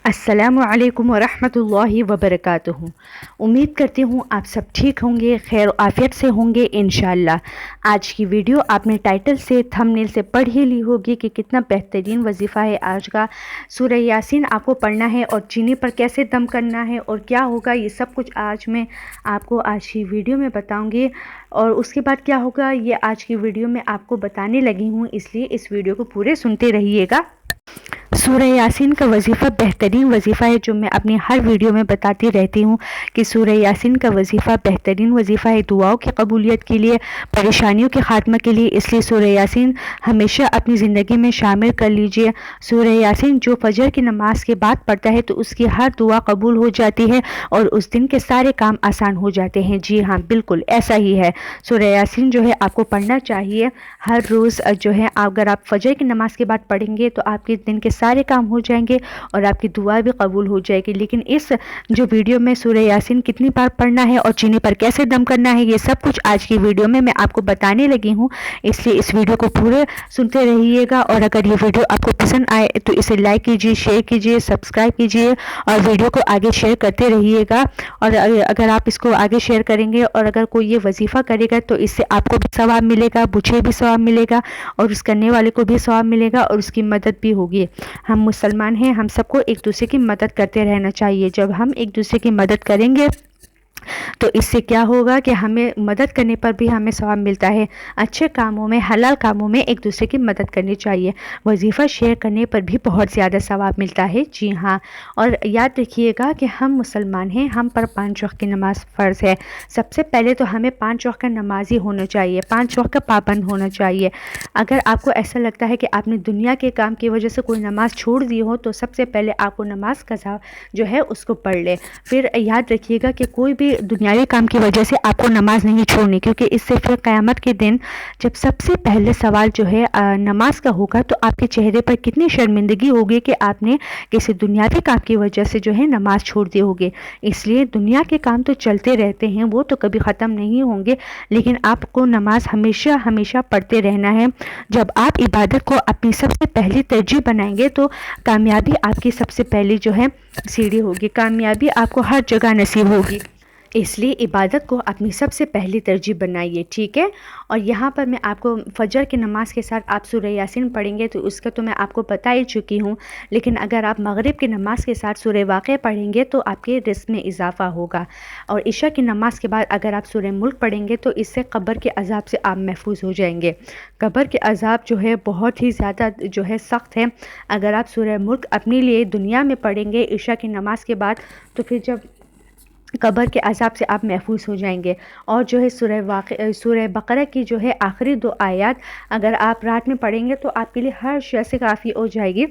अस्सलामु अलैकुम वरहमतुल्लाहि वबरकातुहू। उम्मीद करती हूँ आप सब ठीक होंगे, खैर आफियत से होंगे इंशाअल्लाह। आज की वीडियो आपने टाइटल से, थंबनेल से पढ़ ही ली होगी कि कितना बेहतरीन वजीफ़ा है आज का। सूरह यासीन आपको पढ़ना है और चीनी पर कैसे दम करना है और क्या होगा, ये सब कुछ आज मैं आपको आज की वीडियो में बताऊँगी। और उसके बाद क्या होगा ये आज की वीडियो में आपको बताने लगी हूँ, इसलिए इस वीडियो को पूरे सुनते रहिएगा। सूरह यासीन का वजीफ़ा बेहतरीन वजीफ़ा है, जो मैं अपनी हर वीडियो में बताती रहती हूँ कि सूरह यासीन का वजीफ़ा बेहतरीन वजीफ़ा है दुआओं की कबूलियत के लिए, परेशानियों के ख़ात्मा के लिए। इसलिए सूरह यासीन हमेशा अपनी ज़िंदगी में शामिल कर लीजिए। सूरह यासीन जो फजर की नमाज के बाद पढ़ता है तो उसकी हर दुआ कबूल हो जाती है और उस दिन के सारे काम आसान हो जाते हैं। जी हाँ, बिल्कुल ऐसा ही है। सूरह यासीन जो है आपको पढ़ना चाहिए हर रोज़। जो है अगर आप फजर की नमाज के बाद पढ़ेंगे तो आपके दिन के सारे काम हो जाएंगे और आपकी दुआ भी कबूल हो जाएगी। लेकिन इस जो वीडियो में सूरह यासीन कितनी बार पढ़ना है और चीनी पर कैसे दम करना है, ये सब कुछ आज की वीडियो में मैं आपको बताने लगी हूँ। इसलिए इस वीडियो को पूरे सुनते रहिएगा और अगर ये वीडियो आपको पसंद आए तो इसे लाइक कीजिए, शेयर कीजिए, सब्सक्राइब कीजिए और वीडियो को आगे शेयर करते रहिएगा। और अगर आप इसको आगे शेयर करेंगे और अगर कोई ये वजीफ़ा करेगा तो इससे आपको भी सवाब मिलेगा, मुझे भी सवाब मिलेगा और उस करने वाले को भी सवाब मिलेगा और उसकी मदद भी होगी। हम मुसलमान हैं, हम सबको एक दूसरे की मदद करते रहना चाहिए। जब हम एक दूसरे की मदद करेंगे तो इससे क्या होगा कि हमें मदद करने पर भी हमें सवाब मिलता है। अच्छे कामों में, हलाल कामों में एक दूसरे की मदद करनी चाहिए। वजीफ़ा शेयर करने पर भी बहुत ज़्यादा सवाब मिलता है। जी हाँ, और याद रखिएगा कि हम मुसलमान हैं, हम पर 5 वक्त की नमाज़ फ़र्ज़ है। सबसे पहले तो हमें 5 वक्त का नमाजी होना चाहिए, 5 वक्त का पाबंद होना चाहिए। अगर आपको ऐसा लगता है कि आपने दुनिया के काम की वजह से कोई नमाज़ छोड़ दी हो तो सबसे पहले आपको नमाज कज़ा जो है उसको पढ़ ले। फिर याद रखिएगा कि कोई भी दुनियावी काम की वजह से आपको नमाज नहीं छोड़नी, क्योंकि इससे फिर क़यामत के दिन जब सबसे पहले सवाल जो है नमाज का होगा तो आपके चेहरे पर कितनी शर्मिंदगी होगी कि आपने किसी दुनियावी काम की वजह से जो है नमाज छोड़ दी होगी। इसलिए दुनिया के काम तो चलते रहते हैं, वो तो कभी ख़त्म नहीं होंगे, लेकिन आपको नमाज हमेशा हमेशा पढ़ते रहना है। जब आप इबादत को अपनी सबसे पहली तरजीह बनाएंगे तो कामयाबी आपकी सबसे पहली जो है सीढ़ी होगी, कामयाबी आपको हर जगह नसीब होगी। इसलिए इबादत को अपनी सबसे पहली तरजीह बनाइए, ठीक है। और यहाँ पर मैं आपको फजर की नमाज के साथ आप सूरह यासीन पढ़ेंगे तो उसका तो मैं आपको बता ही चुकी हूँ, लेकिन अगर आप मगरिब की नमाज के साथ सूरह वाक़िया पढ़ेंगे तो आपके रिज़्क़ में इजाफ़ा होगा। और इशा की नमाज के बाद अगर आप सूरह मुल्क पढ़ेंगे तो इससे क़ब्र के अज़ाब से आप महफूज हो जाएंगे। क़ब्र के अज़ाब जो है बहुत ही ज़्यादा जो है सख्त है। अगर आप सूरह मुल्क अपने लिए दुनिया में पढ़ेंगे इशा की नमाज के बाद तो फिर जब कब्र के अज़ाब से आप महफूज हो जाएंगे। और जो है सूरह बकरा की जो है आखिरी 2 आयत अगर आप रात में पढ़ेंगे तो आपके लिए हर शय से काफ़ी हो जाएगी।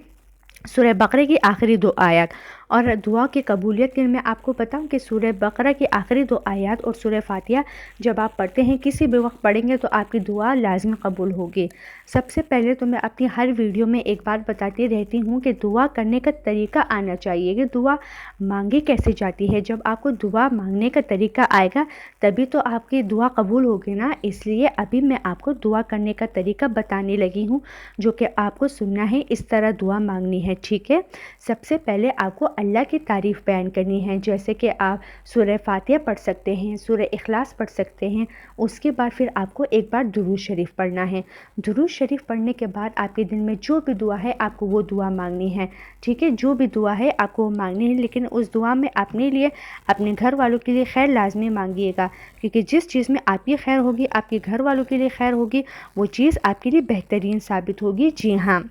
सूरह बकरा की आखिरी 2 आयत और दुआ की कबूलियत के लिए मैं आपको बताऊं कि सूरह बकरा की आखिरी 2 आयत और सूरह फातिहा जब आप पढ़ते हैं किसी भी वक्त पढ़ेंगे तो आपकी दुआ लाजमी कबूल होगी। सबसे पहले तो मैं अपनी हर वीडियो में एक बात बताती रहती हूँ कि दुआ करने का तरीका आना चाहिए कि दुआ मांगी कैसे जाती है। जब आपको दुआ मांगने का तरीका आएगा तभी तो आपकी दुआ कबूल होगी ना। इसलिए अभी मैं आपको दुआ करने का तरीका बताने लगी हूँ जो कि आपको सुनना है, इस तरह दुआ मांगनी है, ठीक है। सबसे पहले आपको अल्लाह की तारीफ़ बयान करनी है, जैसे कि आप सूरह फातिहा पढ़ सकते हैं, सूरह इखलास पढ़ सकते हैं। उसके बाद फिर आपको एक बार दुरूद शरीफ पढ़ना है। दुरूद शरीफ पढ़ने के बाद आपके दिल में जो भी दुआ है आपको वो दुआ मांगनी है, ठीक है। जो भी दुआ है आपको मांगनी है, लेकिन उस दुआ में अपने लिए, अपने घर वालों के लिए खैर लाजमी मांगिएगा, क्योंकि जिस चीज़ में आपकी खैर होगी, आपके घर वालों के लिए खैर होगी, वो चीज़ आपके लिए बेहतरीन साबित होगी। जी हाँ।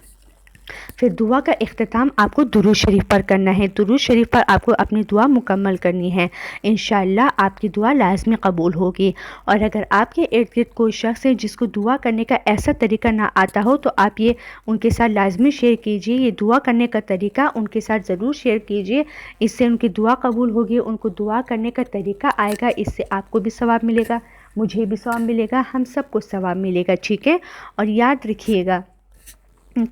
फिर दुआ का इख्तिताम आपको दुरूद शरीफ पर करना है। दुरूद शरीफ पर आपको अपनी दुआ मुकम्मल करनी है। इंशाअल्लाह आपकी दुआ लाजमी कबूल होगी। और अगर आपके इर्द गिर्द कोई शख्स है जिसको दुआ करने का ऐसा तरीका ना आता हो तो आप ये उनके साथ लाजमी शेयर कीजिए। ये दुआ करने का तरीका उनके साथ ज़रूर शेयर कीजिए, इससे उनकी दुआ कबूल होगी, उनको दुआ करने का तरीका आएगा। इससे आपको भी सवाब मिलेगा, मुझे भी सवाब मिलेगा, हम सबको सवाब मिलेगा, ठीक है। और याद रखिएगा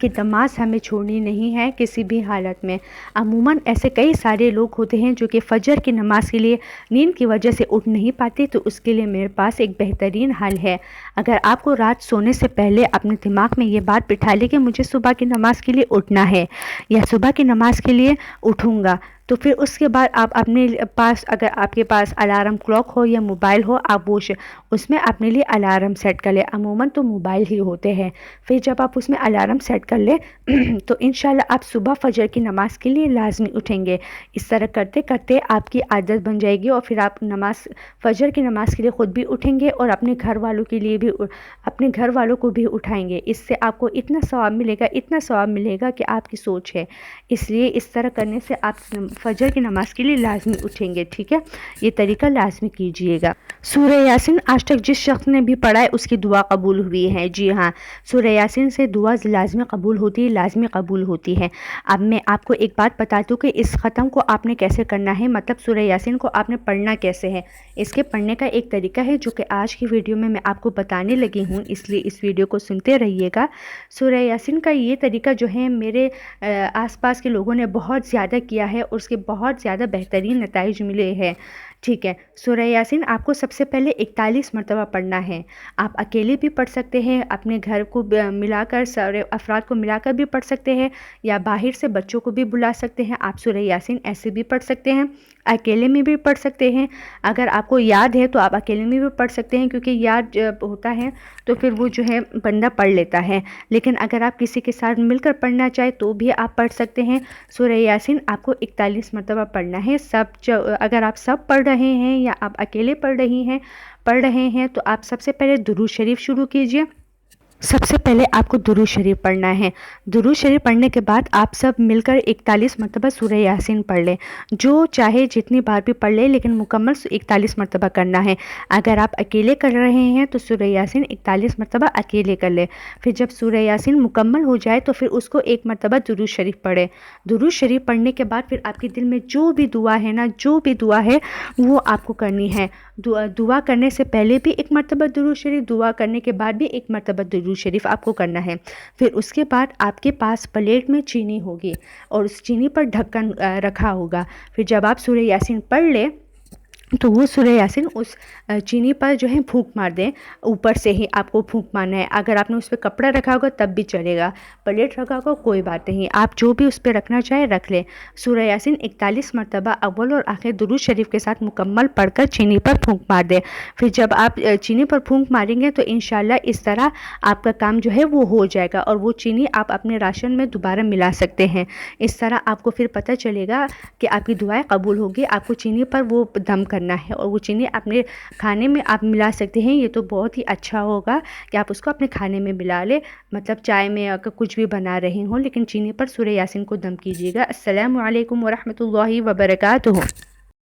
کہ نماز ہمیں چھوڑنی نہیں ہے کسی بھی حالت میں۔ عموماً ایسے کئی سارے لوگ ہوتے ہیں جو کہ فجر کی نماز کے لیے نیند کی وجہ سے اٹھ نہیں پاتے، تو اس کے لیے میرے پاس ایک بہترین حل ہے۔ اگر آپ کو رات سونے سے پہلے اپنے دماغ میں یہ بات بٹھا لے کہ مجھے صبح کی نماز کے لیے اٹھنا ہے یا صبح کی نماز کے لیے اٹھوں گا، تو پھر اس کے بعد آپ اپنے پاس، اگر آپ کے پاس الارم کلاک ہو یا موبائل ہو، آپ اس میں اپنے لیے الارم سیٹ کر لیں۔ عموماً تو موبائل ہی ہوتے ہیں۔ پھر جب آپ اس میں الارم سیٹ کر لیں تو انشاءاللہ آپ صبح فجر کی نماز کے لیے لازمی اٹھیں گے۔ اس طرح کرتے کرتے آپ کی عادت بن جائے گی، اور پھر آپ فجر کی نماز کے لیے خود بھی اٹھیں گے اور اپنے گھر والوں کے لیے بھی، اپنے گھر والوں کو بھی اٹھائیں گے۔ اس سے آپ کو اتنا ثواب ملے گا کہ آپ کی سوچ ہے۔ اس لیے اس طرح کرنے سے آپ فجر کی نماز کے لیے لازمی اٹھیں گے، ٹھیک ہے؟ یہ طریقہ لازمی کیجئے گا۔ سورہ یاسین آج تک جس شخص نے بھی پڑھا ہے اس کی دعا قبول ہوئی ہے۔ جی ہاں، سورہ یاسین سے دعا لازمی قبول ہوتی ہے۔ اب میں آپ کو ایک بات بتا دوں کہ اس ختم کو آپ نے کیسے کرنا ہے، مطلب سورہ یاسین کو آپ نے پڑھنا کیسے ہے۔ اس کے پڑھنے کا ایک طریقہ ہے جو کہ آج کی ویڈیو میں آپ کو بتانے لگی ہوں، اس لیے اس ویڈیو کو سنتے رہیے گا۔ سورہ یاسین کا یہ طریقہ جو ہے میرے آس پاس کے لوگوں نے بہت زیادہ کیا ہے اور اس کے بہت زیادہ بہترین نتائج ملے ہیں، ٹھیک ہے؟ سورہ یاسین آپ کو سب سے پہلے 41 مرتبہ پڑھنا ہے۔ آپ اکیلے بھی پڑھ سکتے ہیں، اپنے گھر کو ملا کر سارے افراد کو ملا کر بھی پڑھ سکتے ہیں، یا باہر سے بچوں کو بھی بلا سکتے ہیں۔ آپ سورہ یاسین ایسے بھی پڑھ سکتے ہیں، اکیلے میں بھی پڑھ سکتے ہیں۔ اگر آپ کو یاد ہے تو آپ اکیلے میں بھی پڑھ سکتے ہیں، کیونکہ یاد جب ہوتا ہے تو پھر وہ جو ہے بندہ پڑھ لیتا ہے۔ لیکن اگر آپ کسی کے ساتھ مل کر پڑھنا چاہیں تو بھی آپ پڑھ سکتے ہیں۔ سورہ یاسین آپ کو 41 مرتبہ پڑھنا ہے۔ اگر آپ سب پڑھ رہے ہیں یا آپ اکیلے پڑھ رہے ہیں تو آپ سب سے پہلے درود شریف شروع کیجئے۔ سب سے پہلے آپ کو درود شریف پڑھنا ہے۔ درود شریف پڑھنے کے بعد آپ سب مل کر 41 مرتبہ سورہ یاسین پڑھ لیں۔ جو چاہے جتنی بار بھی پڑھ لیں، لیکن مکمل 41 مرتبہ کرنا ہے۔ اگر آپ اکیلے کر رہے ہیں تو سورہ یاسین 41 مرتبہ اکیلے کر لیں۔ پھر جب سورہ یاسین مکمل ہو جائے تو پھر اس کو ایک مرتبہ درود شریف پڑھیں۔ درود شریف پڑھنے کے بعد پھر آپ کے دل میں جو بھی دعا ہے وہ آپ کو کرنی ہے۔ دعا کرنے سے پہلے بھی ایک مرتبہ درود شریف، دعا کرنے کے بعد بھی ایک مرتبہ درود شریف آپ کو کرنا ہے۔ پھر اس کے بعد آپ کے پاس پلیٹ میں چینی ہوگی اور اس چینی پر ڈھکن رکھا ہوگا۔ پھر جب آپ سورہ یاسین پڑھ لیں تو وہ سورہ یاسین اس چینی پر جو ہے پھونک مار دیں، اوپر سے ہی آپ کو پھونک مارنا ہے۔ اگر آپ نے اس پہ کپڑا رکھا ہوگا تب بھی چلے گا، پلیٹ رکھا ہوگا کوئی بات نہیں، آپ جو بھی اس پہ رکھنا چاہیں رکھ لیں۔ سورہ یاسین 41 مرتبہ اول اور آخر درود شریف کے ساتھ مکمل پڑھ کر چینی پر پھونک مار دیں۔ پھر جب آپ چینی پر پھونک ماریں گے تو انشاءاللہ اس طرح آپ کا کام جو ہے وہ ہو جائے گا، اور وہ چینی آپ اپنے راشن میں دوبارہ ملا سکتے ہیں۔ اس طرح آپ کو پھر پتہ چلے گا کہ آپ کی دعائیں قبول ہوگی۔ آپ کو چینی پر وہ دم کرنا ہے اور وہ چینی اپنے کھانے میں آپ ملا سکتے ہیں۔ یہ تو بہت ہی اچھا ہوگا کہ آپ اس کو اپنے کھانے میں ملا لیں، مطلب چائے میں اگر کچھ بھی بنا رہے ہوں، لیکن چینی پر سورہ یاسین کو دم کیجیے گا۔ السلام علیکم ورحمۃ اللہ وبرکاتہ۔